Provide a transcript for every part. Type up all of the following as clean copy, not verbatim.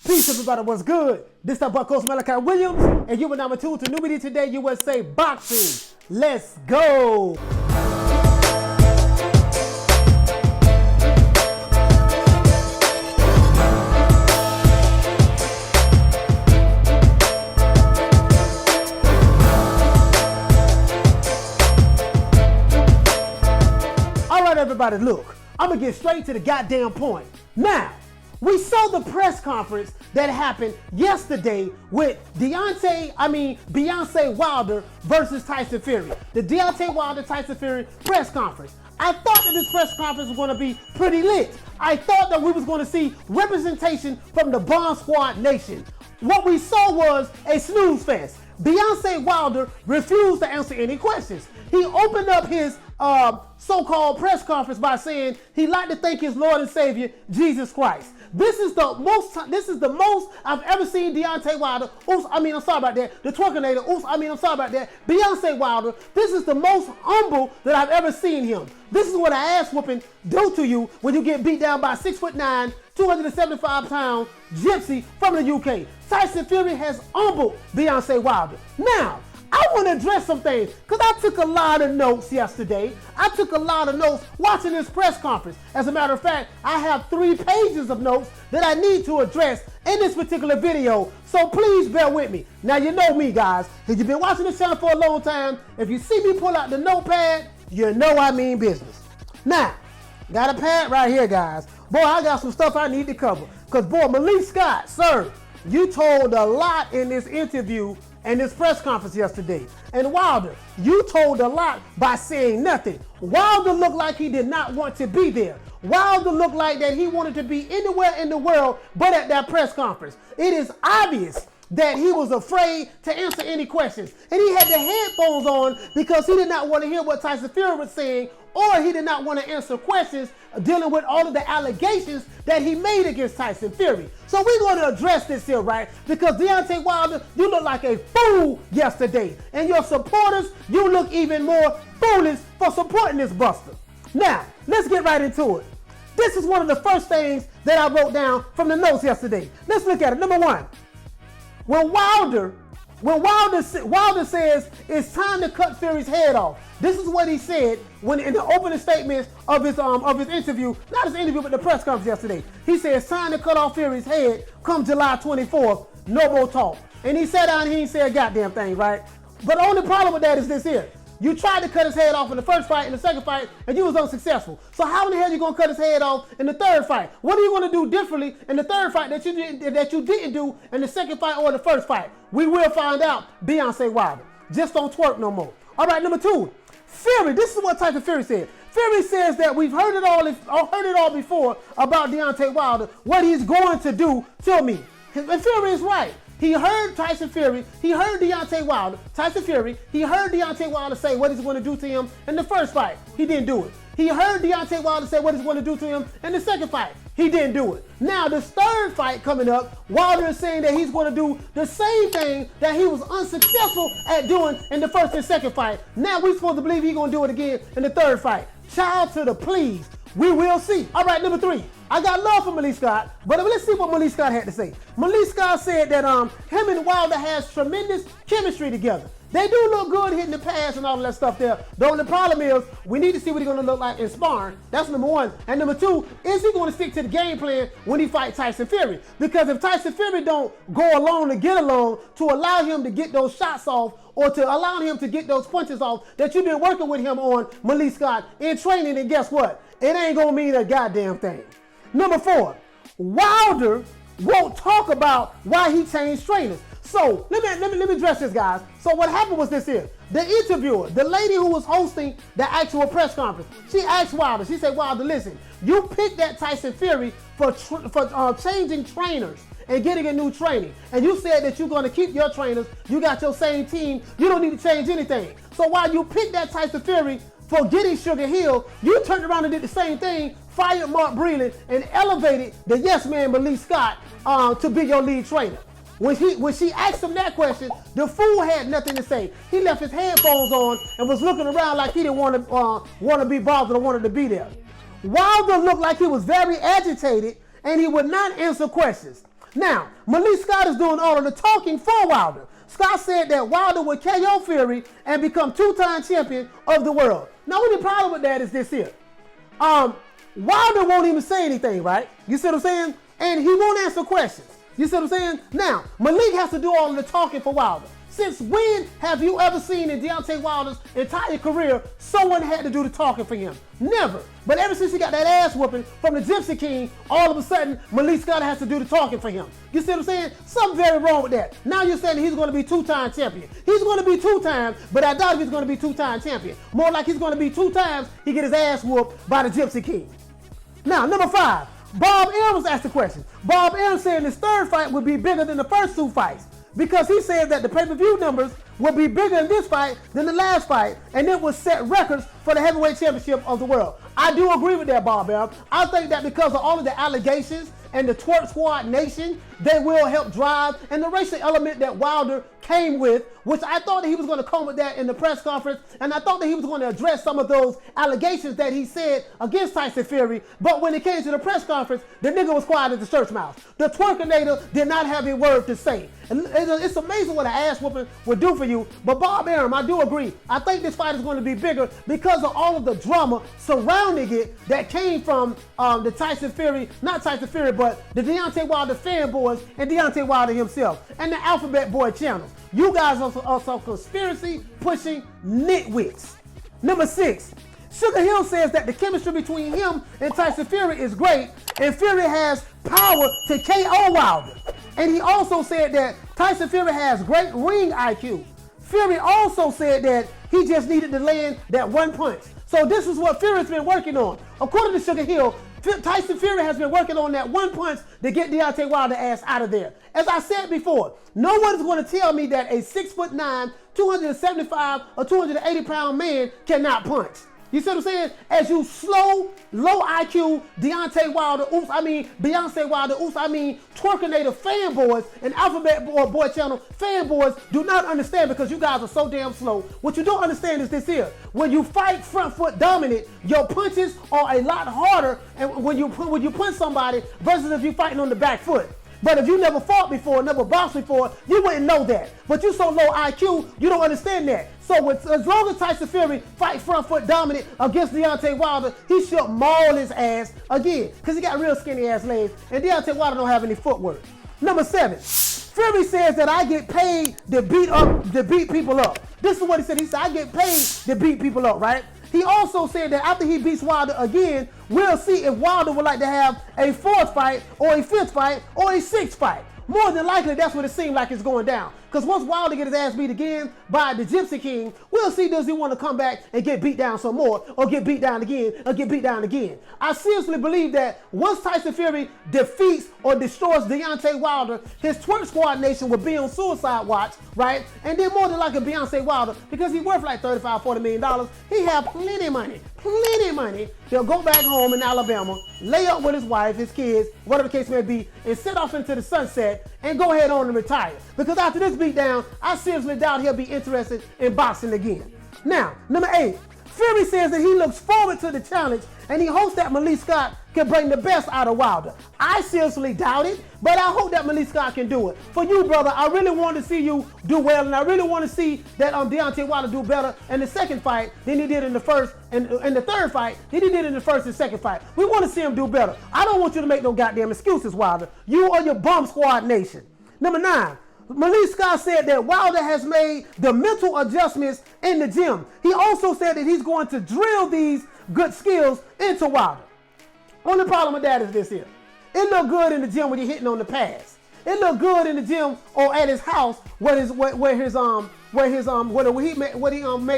Peace, everybody. What's good? This is our coach Malik Williams, and you are number 2 to Newbie Today USA Boxing. Let's go. All right, everybody, look. I'm going to get straight to the goddamn point. Now, we saw the press conference that happened yesterday with Beyonce Wilder versus Tyson Fury. The Deontay Wilder Tyson Fury press conference. I thought that this press conference was going to be pretty lit. I thought that we was going to see representation from the Bomb Squad Nation. What we saw was a snooze fest. Beyonce Wilder refused to answer any questions. He opened up his so-called press conference by saying he'd like to thank his Lord and Savior, Jesus Christ. This is the most I've ever seen Deontay Wilder. I'm sorry about that. The twerkinator. I'm sorry about that. Beyonce Wilder. This is the most humble that I've ever seen him. This is what an ass whooping do to you when you get beat down by 6'9", 275-pound gypsy from the UK. Tyson Fury has humbled Beyonce Wilder. Now, I want to address some things because I took a lot of notes yesterday. I took a lot of notes watching this press conference. As a matter of fact, I have 3 pages of notes that I need to address in this particular video. So please bear with me. Now, you know me, guys. If you've been watching this channel for a long time, if you see me pull out the notepad, you know I mean business. Now, got a pad right here, guys. Boy, I got some stuff I need to cover. Because, boy, Malik Scott, sir, you told a lot in this interview and this press conference yesterday. And Wilder, you told a lot by saying nothing. Wilder looked like he did not want to be there. Wilder looked like that he wanted to be anywhere in the world but at that press conference. It is obvious that he was afraid to answer any questions. And he had the headphones on because he did not want to hear what Tyson Fury was saying, or he did not want to answer questions dealing with all of the allegations that he made against Tyson Fury. So we're going to address this here, right? Because Deontay Wilder, you look like a fool yesterday. And your supporters, you look even more foolish for supporting this buster. Now, let's get right into it. This is one of the first things that I wrote down from the notes yesterday. Let's look at it. Number 1. When Wilder says it's time to cut Fury's head off, this is what he said when in the opening statements of his interview, not his interview, but the press conference yesterday. He said it's time to cut off Fury's head come July 24th, no more talk. And he sat down and he ain't said a goddamn thing, right? But the only problem with that is this here. You tried to cut his head off in the first fight, in the second fight, and you was unsuccessful. So how in the hell are you going to cut his head off in the third fight? What are you going to do differently in the third fight that you didn't do in the second fight or the first fight? We will find out, Beyonce Wilder. Just don't twerk no more. All right, number 2. Fury, this is what Tyson Fury said. Fury says that we've heard it all before about Deontay Wilder, what he's going to do to me. And Fury is right. He heard Tyson Fury, he heard Deontay Wilder, he heard Deontay Wilder say what he's going to do to him in the first fight. He didn't do it. He heard Deontay Wilder say what he's going to do to him in the second fight. He didn't do it. Now, this third fight coming up, Wilder is saying that he's going to do the same thing that he was unsuccessful at doing in the first and second fight. Now, we're supposed to believe he's going to do it again in the third fight. Child to the please. We will see. All right, number 3. I got love for Malik Scott, but let's see what Malik Scott had to say. Malik Scott said that him and Wilder has tremendous chemistry together. They do look good hitting the pass and all of that stuff there. The only problem is we need to see what he's going to look like in sparring. That's number 1. And number 2, is he going to stick to the game plan when he fights Tyson Fury? Because if Tyson Fury don't go along to get along to allow him to get those shots off or to allow him to get those punches off that you've been working with him on, Malik Scott, in training, and guess what? It ain't going to mean a goddamn thing. Number 4, Wilder won't talk about why he changed trainers. So let me address this, guys. So what happened was this here. The interviewer, the lady who was hosting the actual press conference, she asked Wilder, she said, Wilder, listen, you picked that Tyson Fury for changing trainers and getting a new training. And you said that you're going to keep your trainers. You got your same team. You don't need to change anything. So while you picked that Tyson Fury for getting Sugar Hill, you turned around and did the same thing, fired Mark Breland, and elevated the yes man Malik Scott to be your lead trainer. When she asked him that question, the fool had nothing to say. He left his headphones on and was looking around like he didn't want to be bothered or wanted to be there. Wilder looked like he was very agitated and he would not answer questions. Now, Malik Scott is doing all of the talking for Wilder. Scott said that Wilder would KO Fury and become two-time champion of the world. Now, the only problem with that is this here. Wilder won't even say anything, right? You see what I'm saying? And he won't answer questions. You see what I'm saying? Now, Malik has to do all of the talking for Wilder. Since when have you ever seen in Deontay Wilder's entire career someone had to do the talking for him? Never. But ever since he got that ass whooping from the Gypsy King, all of a sudden, Malik Scott has to do the talking for him. You see what I'm saying? Something very wrong with that. Now you're saying he's going to be two-time champion. He's going to be two times, but I doubt if he's going to be two-time champion. More like he's going to be two times he get his ass whooped by the Gypsy King. Now, number 5, Bob Arum was asked the question. Bob Arum said his third fight would be bigger than the first 2 fights, because he said that the pay-per-view numbers will be bigger in this fight than the last fight, and it will set records for the heavyweight championship of the world. I do agree with that, Bob Arum. I think that because of all of the allegations and the twerk squad nation, they will help drive, and the racial element that Wilder came with, which I thought that he was going to come with that in the press conference, and I thought that he was going to address some of those allegations that he said against Tyson Fury, but when it came to the press conference, the nigga was quiet as the church mouse. The twerkinator did not have a word to say. And it's amazing what an ass whooping would do for you, but Bob Arum, I do agree. I think this fight is going to be bigger because of all of the drama surrounding it that came from the Tyson Fury, not Tyson Fury, but the Deontay Wilder fanboys and Deontay Wilder himself and the Alphabet Boy channel. You guys are some conspiracy pushing nitwits. Number 6, Sugar Hill says that the chemistry between him and Tyson Fury is great, and Fury has power to KO Wilder. And he also said that Tyson Fury has great ring IQ. Fury also said that he just needed to land that one punch. So this is what Fury's been working on. According to Sugar Hill, Tyson Fury has been working on that one punch to get Deontay Wilder's ass out of there. As I said before, no one's going to tell me that a 6'9", 275 or 280 pound man cannot punch. You see what I'm saying? As you slow, low IQ Beyonce Wilder, twerkinator fanboys and Alphabet Boy channel fanboys do not understand, because you guys are so damn slow. What you don't understand is this here. When you fight front foot dominant, your punches are a lot harder and when you punch somebody versus if you're fighting on the back foot. But if you never fought before, never boxed before, you wouldn't know that. But you so low IQ, you don't understand that. So as long as Tyson Fury fight front foot dominant against Deontay Wilder, he should maul his ass again, because he got real skinny ass legs, and Deontay Wilder don't have any footwork. Number 7, Fury says that I get paid to beat people up. This is what he said. He said, I get paid to beat people up, right? He also said that after he beats Wilder again, we'll see if Wilder would like to have a 4th fight or a 5th fight or a 6th fight. More than likely, that's what it seems like it's going down. Because once Wilder gets his ass beat again by the Gypsy King, we'll see, does he want to come back and get beat down some more, or get beat down again, or get beat down again. I seriously believe that once Tyson Fury defeats or destroys Deontay Wilder, his twerk squad nation will be on suicide watch, right? And then more than likely Beyonce Wilder, because he's worth like $35, $40 million, he have plenty money. He'll go back home in Alabama, lay up with his wife, his kids, whatever the case may be, and set off into the sunset and go ahead on and retire. Because after this beatdown, I seriously doubt he'll be interested in boxing again. Now, number 8, Fury says that he looks forward to the challenge and he hopes that Malik Scott can bring the best out of Wilder. I seriously doubt it, but I hope that Malik Scott can do it. For you, brother, I really want to see you do well, and I really want to see that Deontay Wilder do better in the second fight than he did in the first, and the third fight than he did in the first and second fight. We want to see him do better. I don't want you to make no goddamn excuses, Wilder. You or your bum squad nation. Number 9. Malik Scott said that Wilder has made the mental adjustments in the gym. He also said that he's going to drill these good skills into Wilder. Only problem with that is this here. It look good in the gym when you're hitting on the pass. It look good in the gym or at his house where he made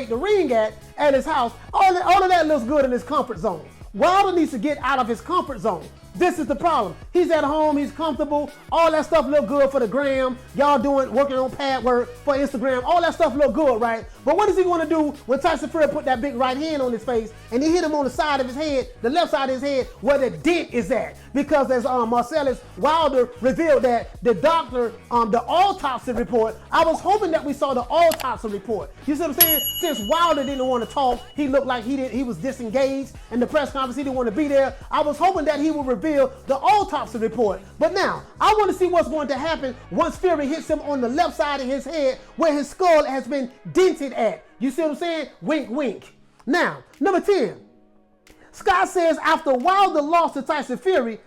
the ring at his house. All of that looks good in his comfort zone. Wilder needs to get out of his comfort zone. This is the problem. He's at home, he's comfortable, all that stuff look good for the gram. Y'all working on pad work for Instagram, all that stuff look good, right? But what is he gonna do when Tyson Fury put that big right hand on his face and he hit him on the side of his head, the left side of his head, where the dent is at? Because as Marcellus Wilder revealed that the doctor, the autopsy report, I was hoping that we saw the autopsy report. You see what I'm saying? Since Wilder didn't want to talk, he looked like he was disengaged in the press conference, he didn't want to be there. I was hoping that he would reveal the autopsy report. But now, I want to see what's going to happen once Fury hits him on the left side of his head where his skull has been dented at. You see what I'm saying? Wink, wink. Now, number 10. Scott says after Wilder lost to Tyson Fury,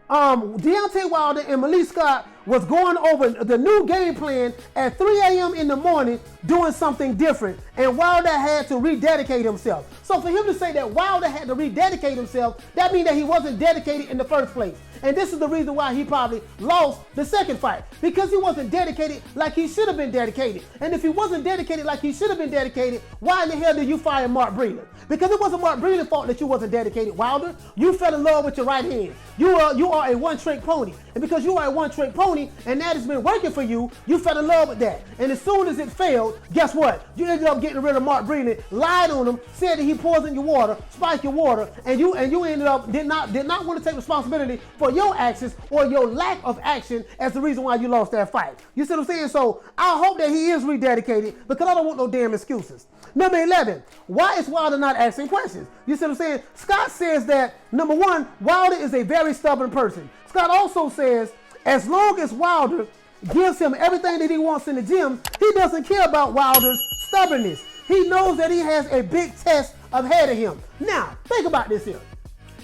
Deontay Wilder and Malik Scott was going over the new game plan at 3 a.m. in the morning doing something different, and Wilder had to rededicate himself. So for him to say that Wilder had to rededicate himself, that means that he wasn't dedicated in the first place. And this is the reason why he probably lost the second fight, because he wasn't dedicated like he should have been dedicated. And if he wasn't dedicated like he should have been dedicated, why in the hell did you fire Mark Breland? Because it wasn't Mark Breland's fault that you wasn't dedicated, Wilder. You fell in love with your right hand. You are a one-trick pony. And because you are a one-trick pony, and that has been working for you, you fell in love with that. And as soon as it failed, guess what? You ended up getting rid of Mark Breland, lied on him, said that he poisoned your water, spiked your water, and you ended up did not want to take responsibility for your actions or your lack of action as the reason why you lost that fight. You see what I'm saying? So I hope that he is rededicated, because I don't want no damn excuses. Number 11, why is Wilder not asking questions? You see what I'm saying? Scott says that, number 1, Wilder is a very stubborn person. Scott also says, as long as Wilder gives him everything that he wants in the gym, he doesn't care about Wilder's stubbornness. He knows that he has a big test ahead of him. Now, think about this here.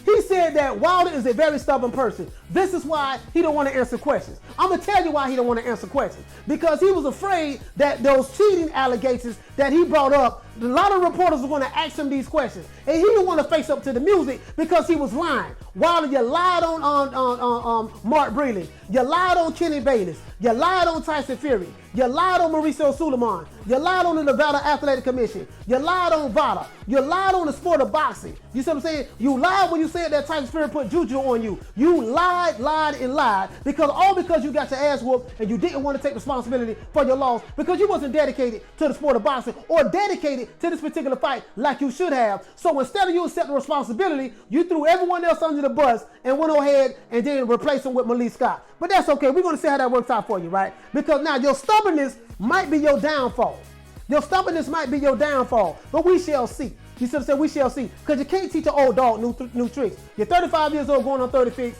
He said that Wilder is a very stubborn person. This is why he don't want to answer questions. I'm going to tell you why he don't want to answer questions. Because he was afraid that those cheating allegations that he brought up, a lot of reporters were going to ask him these questions. And he didn't want to face up to the music because he was lying. Wilder, you lied on Mark Breland. You lied on Kenny Bayless. You lied on Tyson Fury. You lied on Mauricio Suleiman. You lied on the Nevada Athletic Commission. You lied on VADA. You lied on the sport of boxing. You see what I'm saying? You lied when you said that Tyson Fury put juju on you. You lied, and lied because you got your ass whooped and you didn't want to take responsibility for your loss because you wasn't dedicated to the sport of boxing or dedicated to this particular fight like you should have. So instead of you accepting responsibility, you threw everyone else under the bus and went ahead and then replaced him with Malik Scott. But that's okay. We're going to see how that works out for you, right? Because now your stubbornness might be your downfall. Your stubbornness might be your downfall, but we shall see. You see what I'm saying? We shall see. Because you can't teach an old dog new tricks. You're 35 years old going on 36.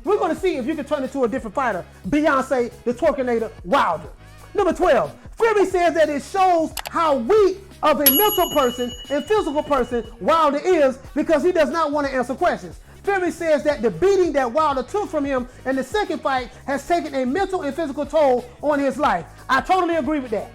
We're going to see if you can turn into a different fighter. Beyonce, the twerkinator, Wilder. Number 12, Fury says that it shows how weak of a mental person and physical person Wilder is because he does not want to answer questions. Fury says that the beating that Wilder took from him in the second fight has taken a mental and physical toll on his life. I totally agree with that.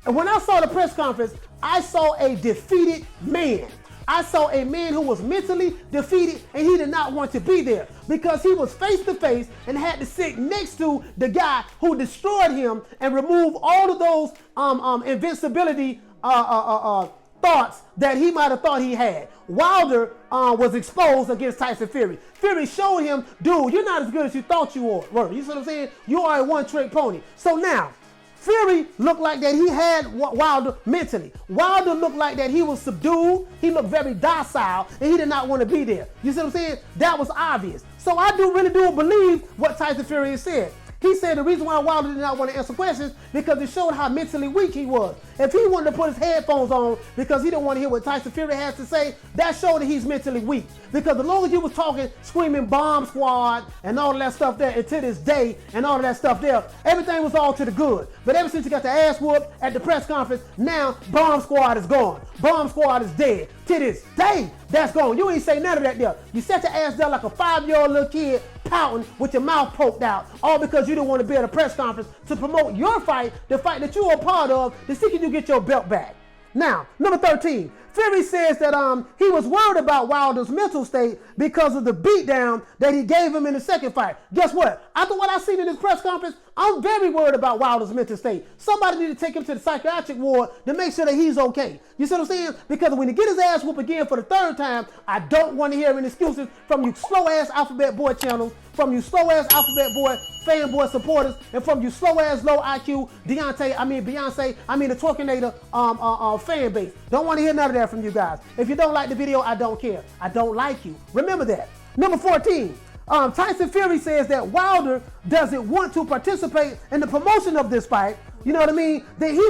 And when I saw the press conference, I saw a defeated man. I saw a man who was mentally defeated and he did not want to be there because he was face to face and had to sit next to the guy who destroyed him and remove all of those invincibility thoughts that he might have thought he had. Wilder was exposed against Tyson Fury. Fury showed him, dude, you're not as good as you thought you were. You see what I'm saying? You are a one-trick pony. So now, Fury looked like that he had Wilder mentally. Wilder looked like that he was subdued. He looked very docile, and he did not want to be there. You see what I'm saying? That was obvious. So I really do believe what Tyson Fury has said. He said the reason why Wilder did not want to answer questions because it showed how mentally weak he was. If he wanted to put his headphones on because he didn't want to hear what Tyson Fury has to say, that showed that he's mentally weak. Because as long as you was talking, screaming bomb squad and all of that stuff there, and to this day and all of that stuff there, everything was all to the good. But ever since you got the ass whooped at the press conference, now bomb squad is gone. Bomb squad is dead. To this day, that's gone. You ain't say none of that there. You set your ass down like a 5-year-old little kid pouting with your mouth poked out, all because you didn't want to be at a press conference to promote your fight, the fight that you were a part of, to see can you get your belt back. Now, number 13, Fury says that he was worried about Wilder's mental state because of the beatdown that he gave him in the second fight. Guess what? After what I seen in this press conference, I'm very worried about Wilder's mental state. Somebody need to take him to the psychiatric ward to make sure that he's okay. You see what I'm saying? Because when he get his ass whooped again for the third time, I don't want to hear any excuses from you slow-ass Alphabet Boy channels, from you slow-ass Alphabet Boy fanboy supporters, and from you slow-ass low IQ Beyonce, the twerkinator fan base. Don't want to hear none of that from you guys. If you don't like the video, I don't care. I don't like you. Remember that. Number 14. Tyson Fury says that Wilder doesn't want to participate in the promotion of this fight. You know what I mean? That he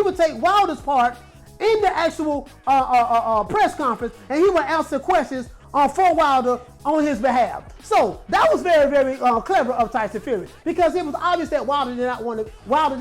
would take Wilder's part in the actual press conference, and he would answer questions for Wilder on his behalf. So that was very, very clever of Tyson Fury, because it was obvious that Wilder did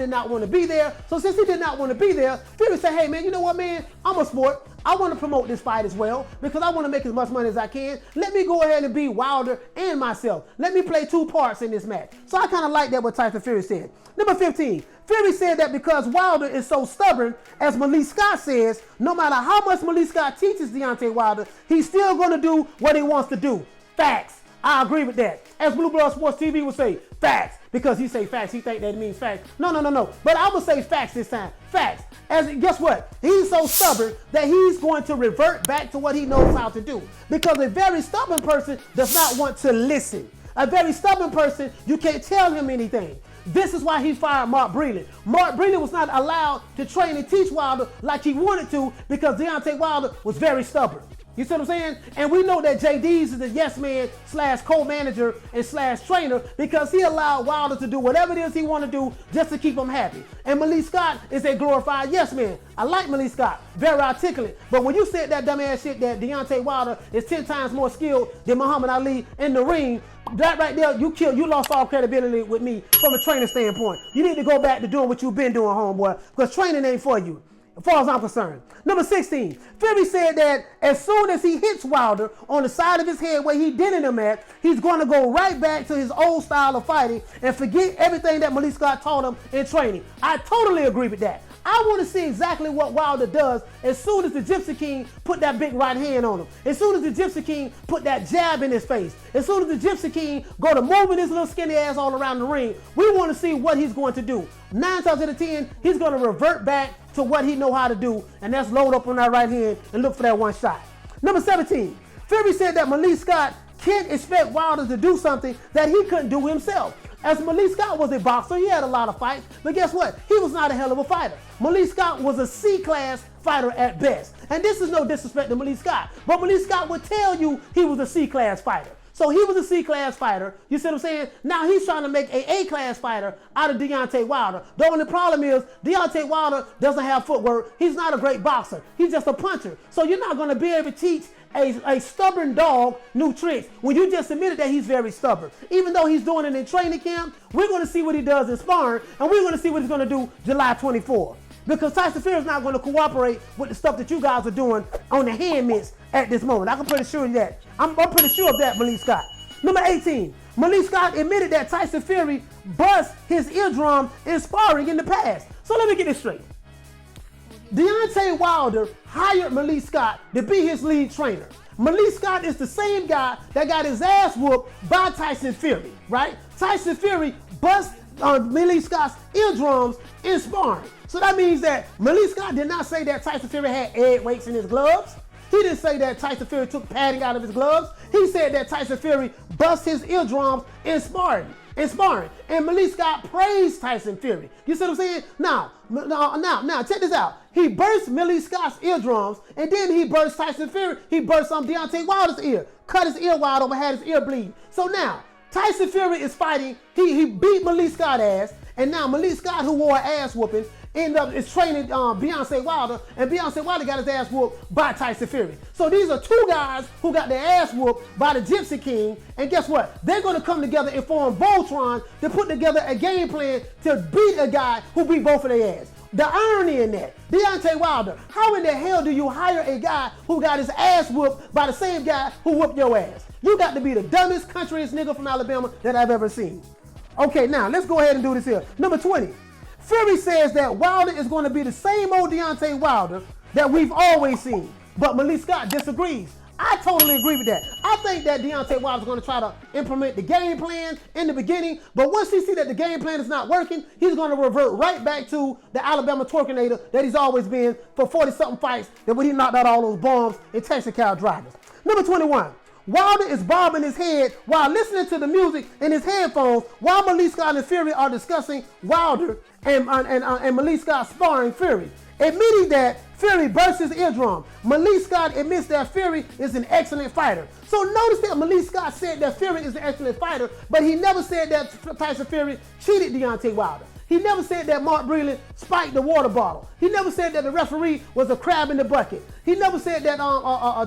not want to be there. So since he did not want to be there, Fury said, hey man, you know what, man? I'm a sport. I want to promote this fight as well because I want to make as much money as I can. Let me go ahead and be Wilder and myself. Let me play two parts in this match. So I kind of like that what Tyson Fury said. Number 15, Fury said that because Wilder is so stubborn, as Malik Scott says, no matter how much Malik Scott teaches Deontay Wilder, he's still going to do what he wants to do. Facts. I agree with that. As Blue Blood Sports TV would say, facts. Because he say facts, he think that means facts. No. But I would say facts this time. Facts. As guess what? He's so stubborn that he's going to revert back to what he knows how to do. Because a very stubborn person does not want to listen. A very stubborn person, you can't tell him anything. This is why he fired Mark Breland. Mark Breland was not allowed to train and teach Wilder like he wanted to because Deontay Wilder was very stubborn. You see what I'm saying? And we know that JD's is the yes man / co-manager and / trainer because he allowed Wilder to do whatever it is he want to do just to keep him happy. And Malik Scott is a glorified yes man. I like Malik Scott, very articulate. But when you said that dumbass shit that Deontay Wilder is 10 times more skilled than Muhammad Ali in the ring, that right there, you lost all credibility with me from a training standpoint. You need to go back to doing what you've been doing, homeboy, because training ain't for you. As far as I'm concerned. Number 16, Fury said that as soon as he hits Wilder on the side of his head where he did him at, he's going to go right back to his old style of fighting and forget everything that Malik Scott taught him in training. I totally agree with that. I want to see exactly what Wilder does as soon as the Gypsy King put that big right hand on him. As soon as the Gypsy King put that jab in his face. As soon as the Gypsy King go to moving his little skinny ass all around the ring. We want to see what he's going to do. 9 times out of 10, he's going to revert back to what he know how to do, and that's load up on that right hand and look for that one shot. Number 17, Fury said that Malik Scott can't expect Wilder to do something that he couldn't do himself. As Malik Scott was a boxer, he had a lot of fights, but guess what? He was not a hell of a fighter. Malik Scott was a C-class fighter at best. And this is no disrespect to Malik Scott, but Malik Scott would tell you he was a C-class fighter. So he was a C-class fighter. You see what I'm saying? Now he's trying to make an A-class fighter out of Deontay Wilder. The only problem is Deontay Wilder doesn't have footwork. He's not a great boxer. He's just a puncher. So you're not going to be able to teach a stubborn dog new tricks when you just admitted that he's very stubborn. Even though he's doing it in training camp, we're going to see what he does in sparring, and we're going to see what he's going to do July 24th. Because Tyson Fury is not going to cooperate with the stuff that you guys are doing on the hand mitts at this moment. I'm pretty sure of that. I'm pretty sure of that, Malik Scott. Number 18, Malik Scott admitted that Tyson Fury bust his eardrum in sparring in the past. So let me get this straight. Deontay Wilder hired Malik Scott to be his lead trainer. Malik Scott is the same guy that got his ass whooped by Tyson Fury, right? Tyson Fury bust Malik Scott's eardrums in sparring. So that means that Malik Scott did not say that Tyson Fury had egg weights in his gloves. He didn't say that Tyson Fury took padding out of his gloves. He said that Tyson Fury bust his eardrums in sparring. And Malik Scott praised Tyson Fury. You see what I'm saying? Now, check this out. He burst Malik Scott's eardrums, and then he burst Tyson Fury. He burst Deontay Wilder's ear, cut his ear wide open, had his ear bleed. So now, Tyson Fury is fighting. He beat Malik Scott's ass, and now Malik Scott, who wore an ass whooping, is training Beyonce Wilder, and Beyonce Wilder got his ass whooped by Tyson Fury. So these are two guys who got their ass whooped by the Gypsy King, and guess what? They're going to come together and form Voltron to put together a game plan to beat a guy who beat both of their ass. The irony in that, Deontay Wilder, how in the hell do you hire a guy who got his ass whooped by the same guy who whooped your ass? You got to be the dumbest, countryest nigga from Alabama that I've ever seen. Okay, now let's go ahead and do this here. Number 20. Fury says that Wilder is going to be the same old Deontay Wilder that we've always seen. But Malik Scott disagrees. I totally agree with that. I think that Deontay Wilder is going to try to implement the game plan in the beginning, but once he sees that the game plan is not working, he's going to revert right back to the Alabama Twerkinator that he's always been for 40-something fights that when he knocked out all those bombs in Texas cow drivers. Number 21. Wilder is bobbing his head while listening to the music in his headphones while Malik Scott and Fury are discussing Wilder and Malik Scott sparring Fury. Admitting that Fury burst his eardrum, Malik Scott admits that Fury is an excellent fighter. So notice that Malik Scott said that Fury is an excellent fighter, but he never said that Tyson Fury cheated Deontay Wilder. He never said that Mark Breland spiked the water bottle. He never said that the referee was a crab in the bucket. He never said that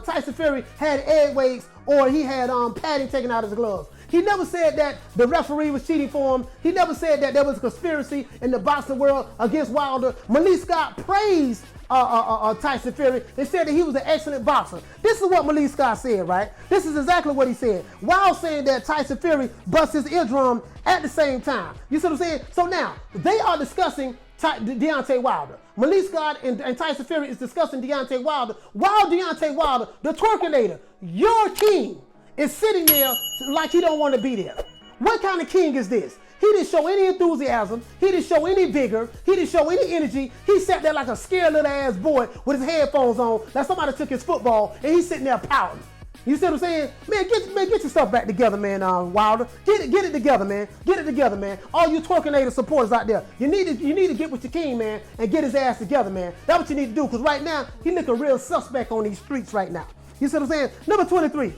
Tyson Fury had egg weights or he had padding taken out of his gloves. He never said that the referee was cheating for him. He never said that there was a conspiracy in the boxing world against Wilder. Malik Scott praised Tyson Fury. They said that he was an excellent boxer. This is what Malik Scott said, right? This is exactly what he said. While saying that Tyson Fury bust his eardrum at the same time. You see what I'm saying? So now, they are discussing Deontay Wilder. Malik Scott and Tyson Fury is discussing Deontay Wilder. While Deontay Wilder, the twerkinator, your king, is sitting there like he don't want to be there. What kind of king is this? He didn't show any enthusiasm. He didn't show any vigor. He didn't show any energy. He sat there like a scared little ass boy with his headphones on, like somebody took his football, and he's sitting there pouting. You see what I'm saying? Man, get your stuff back together, man, Wilder. Get it together, man. Get it together, man. All you twerkinator supporters out there, you need to get with your king, man, and get his ass together, man. That's what you need to do, because right now, he looking real suspect on these streets right now. You see what I'm saying? Number 23.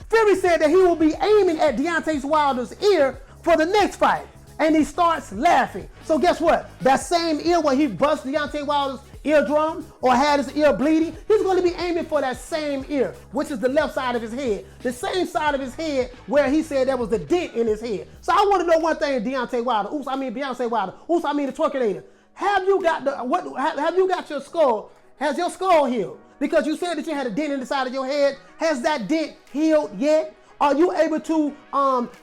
Fury said that he will be aiming at Deontay Wilder's ear for the next fight. And he starts laughing. So guess what? That same ear where he bust Deontay Wilder's eardrum or had his ear bleeding, he's going to be aiming for that same ear, which is the left side of his head. The same side of his head where he said there was a dent in his head. So I want to know one thing, Beyonce Wilder. Beyonce Wilder. The twerkinator. Have you got your skull? Has your skull healed? Because you said that you had a dent in the side of your head. Has that dent healed yet? Are you able to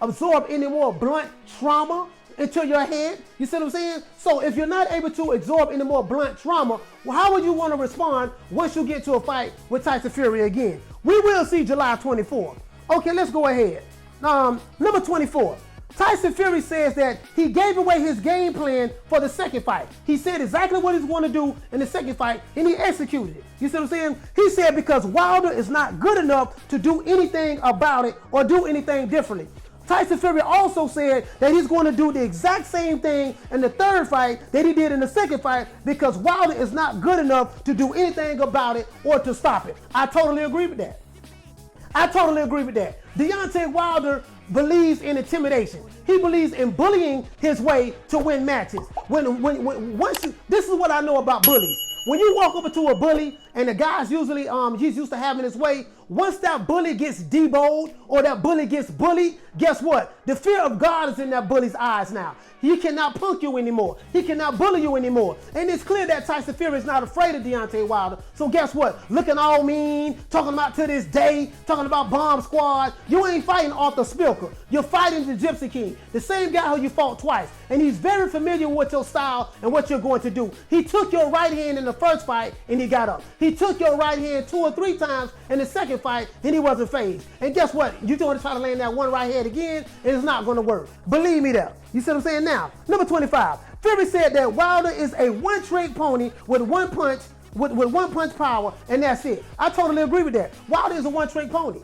absorb any more blunt trauma into your head? You see what I'm saying? So if you're not able to absorb any more blunt trauma, well, how would you want to respond once you get to a fight with Tyson Fury again? We will see July 24th. Okay, let's go ahead. Number 24. Tyson Fury says that he gave away his game plan for the second fight. He said exactly what he's going to do in the second fight, and he executed it. You see what I'm saying? He said because Wilder is not good enough to do anything about it or do anything differently. Tyson Fury also said that he's going to do the exact same thing in the third fight that he did in the second fight because Wilder is not good enough to do anything about it or to stop it. I totally agree with that. Deontay Wilder believes in intimidation. He believes in bullying his way to win matches. This is what I know about bullies. When you walk over to a bully and the guy's usually he's used to having his way, once that bully gets debowed or that bully gets bullied, guess what? The fear of God is in that bully's eyes now. He cannot punk you anymore. He cannot bully you anymore. And it's clear that Tyson Fury is not afraid of Deontay Wilder. So guess what? Looking all mean, talking about to this day, talking about bomb squad. You ain't fighting Arthur Spilker. You're fighting the Gypsy King, the same guy who you fought twice. And he's very familiar with your style and what you're going to do. He took your right hand in the first fight and he got up. He took your right hand 2 or 3 times in the second fight and he wasn't fazed. And guess what? You're going to try to land that one right hand again and it's not going to work. Believe me there. You see what I'm saying? Now, number 25. Fury said that Wilder is a one-trick pony with one punch power, and that's it. I totally agree with that. Wilder is a one-trick pony.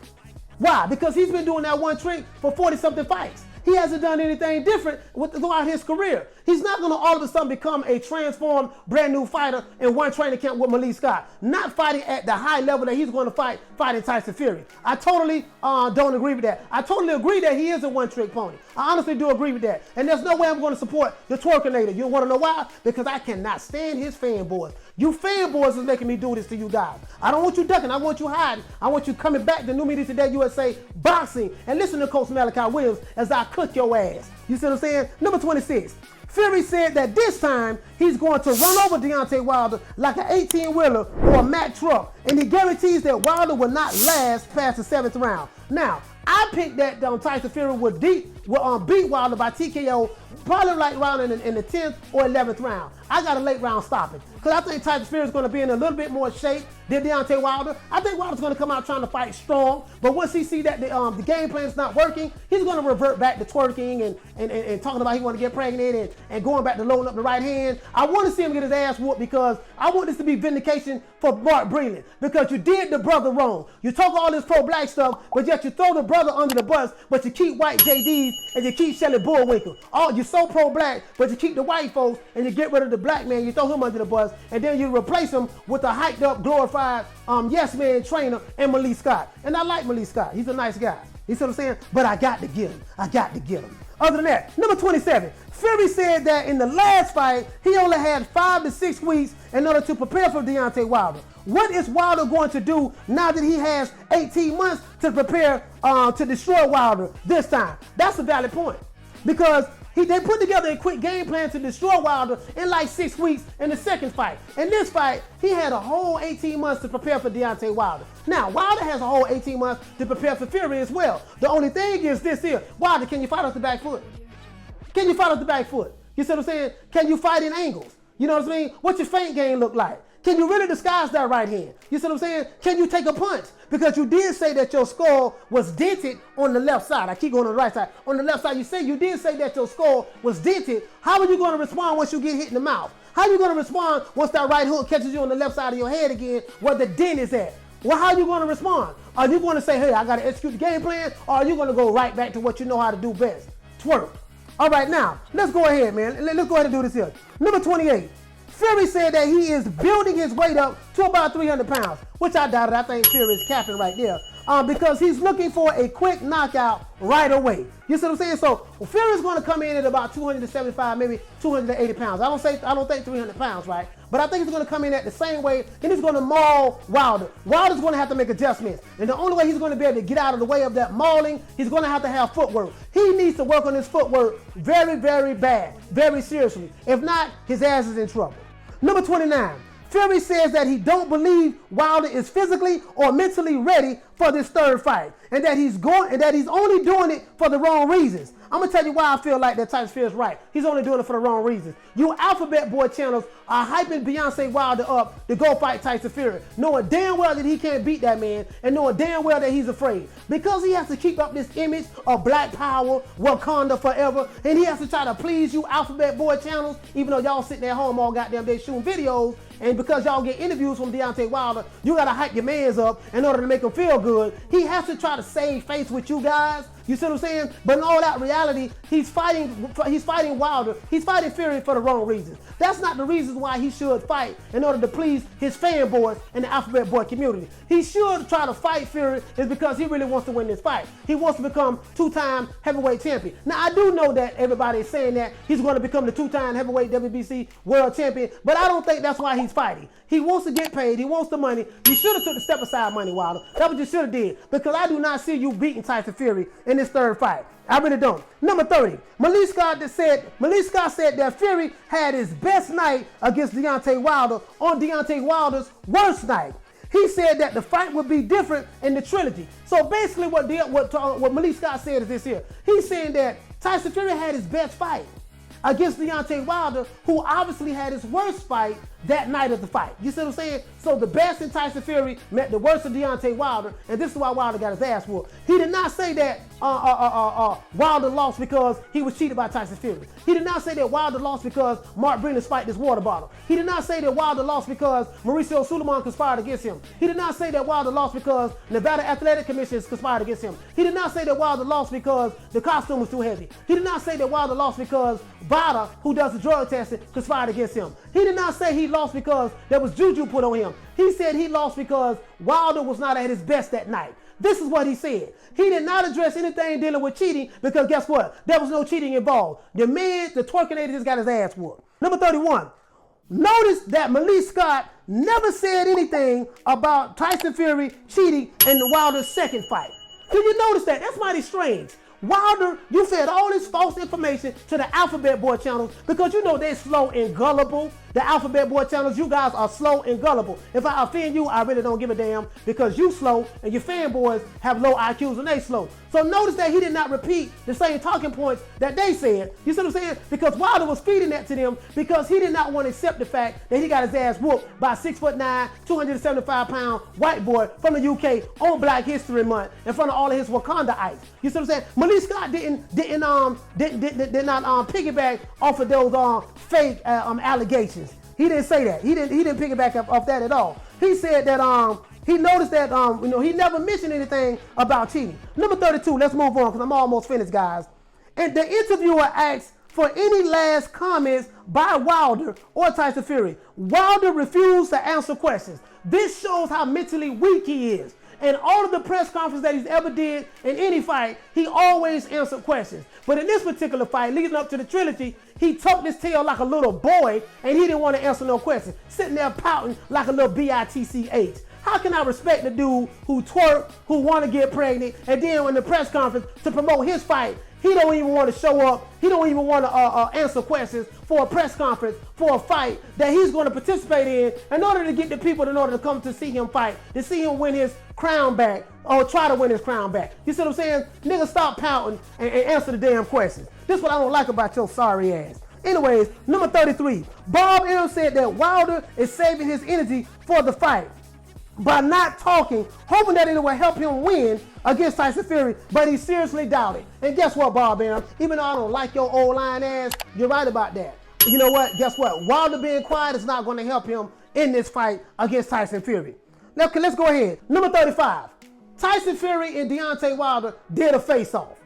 Why? Because he's been doing that one trick for 40-something fights. He hasn't done anything different throughout his career. He's not going to all of a sudden become a transformed, brand new fighter in one training camp with Malik Scott. Not fighting at the high level that he's going to fighting Tyson Fury. I totally don't agree with that. I totally agree that he is a one-trick pony. I honestly do agree with that. And there's no way I'm going to support the twerkinator. You want to know why? Because I cannot stand his fanboys. You fanboys is making me do this to you guys. I don't want you ducking. I want you hiding. I want you coming back to New Media Today USA Boxing and listen to Coach Malachi Williams as I cook your ass. You see what I'm saying? Number 26. Fury said that this time he's going to run over Deontay Wilder like an 18-wheeler or a Mack Truck, and he guarantees that Wilder will not last past the 7th round. Now, I picked that Tyson Fury would beat Wilder by TKO probably like around in the 10th or 11th round. I got a late round stoppage because I think Tyson Fury is going to be in a little bit more shape than Deontay Wilder. I think Wilder's going to come out trying to fight strong, but once he see that the game plan is not working, he's going to revert back to twerking and talking about he want to get pregnant and going back to loading up the right hand. I want to see him get his ass whooped because I want this to be vindication for Mark Breland because you did the brother wrong. You talk all this pro-black stuff, but yet you throw the brother under the bus, but you keep white JDs and you keep Shelly Bullwinkle. You're so pro-black, but you keep the white folks and you get rid of the black man, you throw him under the bus, and then you replace him with a hyped up, glorified yes man trainer and Malik Scott. And I like Malik Scott. He's a nice guy. You see what I'm saying? But I got to get him. Other than that, number 27, Fury said that in the last fight, he only had 5 to 6 weeks in order to prepare for Deontay Wilder. What is Wilder going to do now that he has 18 months to prepare to destroy Wilder this time? That's a valid point. Because they put together a quick game plan to destroy Wilder in like 6 weeks in the second fight. In this fight, he had a whole 18 months to prepare for Deontay Wilder. Now, Wilder has a whole 18 months to prepare for Fury as well. The only thing is this here. Wilder, can you fight off the back foot? Can you fight off the back foot? You see what I'm saying? Can you fight in angles? You know what I mean? What's your feint game look like? Can you really disguise that right hand? You see what I'm saying? Can you take a punch? Because you did say that your skull was dented on the left side. I keep going on the right side. On the left side, you did say that your skull was dented. How are you going to respond once you get hit in the mouth? How are you going to respond once that right hook catches you on the left side of your head again where the dent is at? Well, how are you going to respond? Are you going to say, hey, I got to execute the game plan? Or are you going to go right back to what you know how to do best? Twerk. All right, now, let's go ahead, man. Let's go ahead and do this here. Number 28. Fury said that he is building his weight up to about 300 pounds, which I doubt it. I think Fury is capping right there because he's looking for a quick knockout right away. You see what I'm saying? So Fury is going to come in at about 275, maybe 280 pounds. I don't think 300 pounds, right? But I think he's going to come in at the same weight, and he's going to maul Wilder. Wilder's going to have to make adjustments. And the only way he's going to be able to get out of the way of that mauling, he's going to have footwork. He needs to work on his footwork very, very bad, very seriously. If not, his ass is in trouble. Number 29, Fury says that he don't believe Wilder is physically or mentally ready for this third fight, and that he's only doing it for the wrong reasons. I'm gonna tell you why I feel like that Tyson Fury is right. He's only doing it for the wrong reasons. You Alphabet Boy channels are hyping Beyonce Wilder up to go fight Tyson Fury, knowing damn well that he can't beat that man, and knowing damn well that he's afraid. Because he has to keep up this image of black power, Wakanda forever, and he has to try to please you Alphabet Boy channels, even though y'all sitting at home all goddamn day shooting videos, and because y'all get interviews from Deontay Wilder, you gotta hype your mans up in order to make him feel good. He has to try to save face with you guys. You see what I'm saying? But in all that reality, he's fighting Wilder. He's fighting Fury for the wrong reasons. That's not the reasons why he should fight in order to please his fanboys and the Alphabet Boy community. He should try to fight Fury is because he really wants to win this fight. He wants to become two-time heavyweight champion. Now, I do know that everybody is saying that he's going to become the two-time heavyweight WBC world champion, but I don't think that's why he's fighting. He wants to get paid. He wants the money. You should have took the step aside money, Wilder. That's what you should have did, because I do not see you beating Tyson Fury in this third fight. I really don't. Number 30, Malik Scott said that Fury had his best night against Deontay Wilder on Deontay Wilder's worst night. He said that the fight would be different in the trilogy. So basically what Malik Scott said is this here. He's saying that Tyson Fury had his best fight against Deontay Wilder, who obviously had his worst fight that night of the fight. You see what I'm saying? So the best in Tyson Fury met the worst of Deontay Wilder, and this is why Wilder got his ass whooped. He did not say that Wilder lost because he was cheated by Tyson Fury. He did not say that Wilder lost because Mark Brennan spiked his water bottle. He did not say that Wilder lost because Mauricio Suleiman conspired against him. He did not say that Wilder lost because Nevada Athletic Commission conspired against him. He did not say that Wilder lost because the costume was too heavy. He did not say that Wilder lost because Bada, who does the drug testing, conspired against him. He did not say he lost because there was juju put on him. He said he lost because Wilder was not at his best that night. This is what he said. He did not address anything dealing with cheating because guess what? There was no cheating involved. The twerkinator just got his ass whooped. Number 31. Notice that Malik Scott never said anything about Tyson Fury cheating in the Wilder's second fight. Did you notice that? That's mighty strange. Wilder, you fed all this false information to the Alphabet Boy channels because you know they're slow and gullible. The Alphabet Boy channels, you guys are slow and gullible. If I offend you, I really don't give a damn because you slow and your fanboys have low IQs and they slow. So notice that he did not repeat the same talking points that they said. You see what I'm saying? Because Wilder was feeding that to them because he did not want to accept the fact that he got his ass whooped by a 6'9", 275-pound white boy from the UK on Black History Month in front of all of his Wakanda ice. You see what I'm saying? Malik Scott did not piggyback off of those fake allegations. He didn't say that. He didn't piggyback off that at all. He said that he noticed that he never mentioned anything about cheating. Number 32. Let's move on because I'm almost finished, guys. And the interviewer asked for any last comments by Wilder or Tyson Fury. Wilder refused to answer questions. This shows how mentally weak he is. And all of the press conferences that he's ever did in any fight, he always answered questions. But in this particular fight, leading up to the trilogy, he tucked his tail like a little boy, and he didn't want to answer no questions. Sitting there pouting like a little bitch. How can I respect the dude who twerk, who want to get pregnant, and then in the press conference to promote his fight, he don't even want to show up. He don't even want to answer questions for a press conference, for a fight that he's going to participate in order to get the people in order to come to see him fight, to see him win his crown back, or try to win his crown back. You see what I'm saying? Nigga, stop pouting and answer the damn questions. This is what I don't like about your sorry ass. Anyways, number 33. Bob Arum said that Wilder is saving his energy for the fight by not talking, hoping that it will help him win against Tyson Fury, but he seriously doubted. And guess what, Bob Arum? Even though I don't like your old line ass, you're right about that. You know what? Guess what? Wilder being quiet is not going to help him in this fight against Tyson Fury. Now, let's go ahead. Number 35. Tyson Fury and Deontay Wilder did a face-off.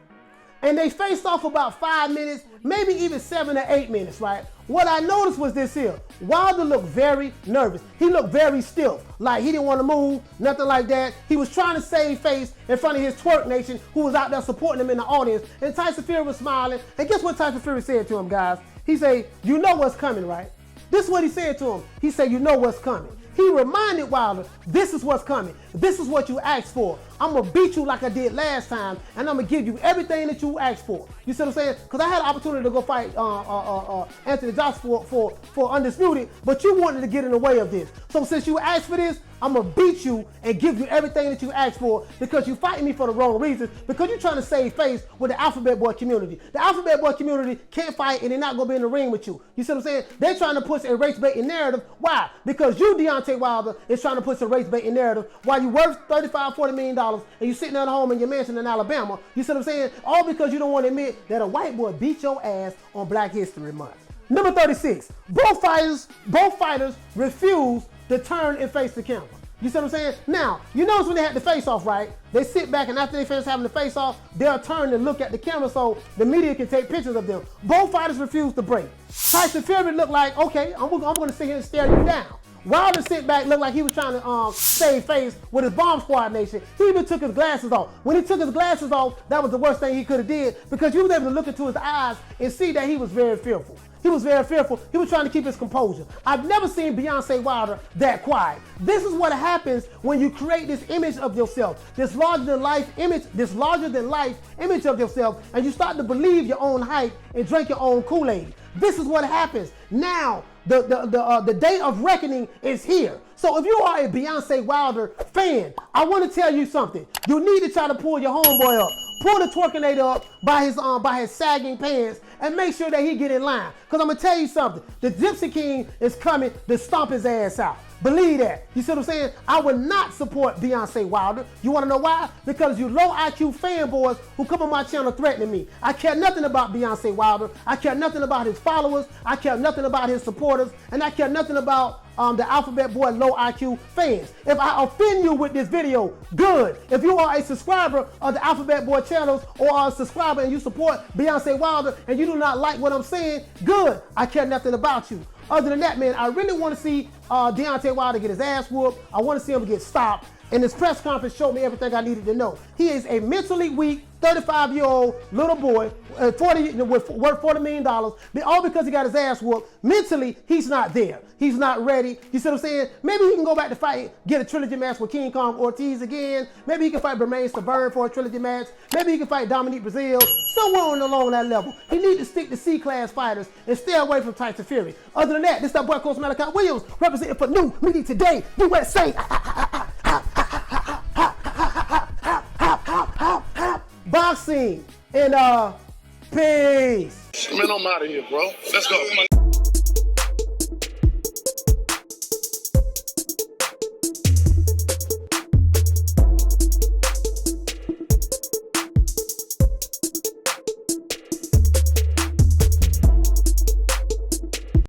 And they faced off about 5 minutes, maybe even 7 or 8 minutes, right? What I noticed was this here. Wilder looked very nervous. He looked very stiff, like he didn't want to move, nothing like that. He was trying to save face in front of his twerk nation who was out there supporting him in the audience. And Tyson Fury was smiling. And guess what Tyson Fury said to him, guys? He said, you know what's coming, right? This is what he said to him. He said, you know what's coming. He reminded Wilder, this is what's coming. This is what you asked for. I'm going to beat you like I did last time, and I'm going to give you everything that you asked for. You see what I'm saying? Because I had an opportunity to go fight Anthony Joshua for Undisputed, but you wanted to get in the way of this. So since you asked for this, I'm going to beat you and give you everything that you asked for because you're fighting me for the wrong reasons, because you're trying to save face with the Alphabet Boy community. The Alphabet Boy community can't fight and they're not going to be in the ring with you. You see what I'm saying? They're trying to push a race-baiting narrative. Why? Because you, Deontay Wilder, is trying to push a race-baiting narrative while you worth $35, $40 million and you're sitting at home in your mansion in Alabama. You see what I'm saying? All because you don't want to admit that a white boy beat your ass on Black History Month. Number 36. Both fighters refuse to turn and face the camera. You see what I'm saying? Now, you notice when they had the face-off, right? They sit back and after they finish having the face-off, they'll turn and look at the camera so the media can take pictures of them. Both fighters refuse to break. Tyson Fury looked like, okay, I'm going to sit here and stare you down. Wilder sit back, looked like he was trying to save face with his Bomb Squad nation. He even took his glasses off. When he took his glasses off, that was the worst thing he could have did because you was able to look into his eyes and see that he was very fearful. He was very fearful. He was trying to keep his composure. I've never seen Beyonce Wilder that quiet. This is what happens when you create this image of yourself, this larger than life image of yourself, and you start to believe your own hype and drink your own Kool-Aid. This is what happens. Now, the day of reckoning is here. So if you are a Beyonce Wilder fan, I want to tell you something. You need to try to pull your homeboy up. Pull the twerkinator up by his sagging pants and make sure that he get in line. Because I'm going to tell you something. The Gypsy King is coming to stomp his ass out. Believe that. You see what I'm saying? I would not support Beyonce Wilder. You want to know why? Because you low IQ fanboys who come on my channel threatening me. I care nothing about Beyonce Wilder. I care nothing about his followers. I care nothing about his supporters. And I care nothing about the Alphabet Boy low IQ fans. If I offend you with this video, good. If you are a subscriber of the Alphabet Boy channels or are a subscriber and you support Beyonce Wilder and you do not like what I'm saying, good. I care nothing about you. Other than that, man, I really want to see Deontay Wilder get his ass whooped. I want to see him get stopped. And this press conference showed me everything I needed to know. He is a mentally weak, 35-year-old little boy, worth $40 million, all because he got his ass whooped. Mentally, he's not there. He's not ready. You see what I'm saying? Maybe he can go back to fight, get a trilogy match with King Kong Ortiz again. Maybe he can fight Bermane Stiverne for a trilogy match. Maybe he can fight Dominique Brazil. Somewhere along that level. He needs to stick to C-class fighters and stay away from Tyson Fury. Other than that, this is that boy Coach Malik Williams representing for New Media Today, USA. Boxing and peace. Man, I'm out of here, bro. Let's go. Come on.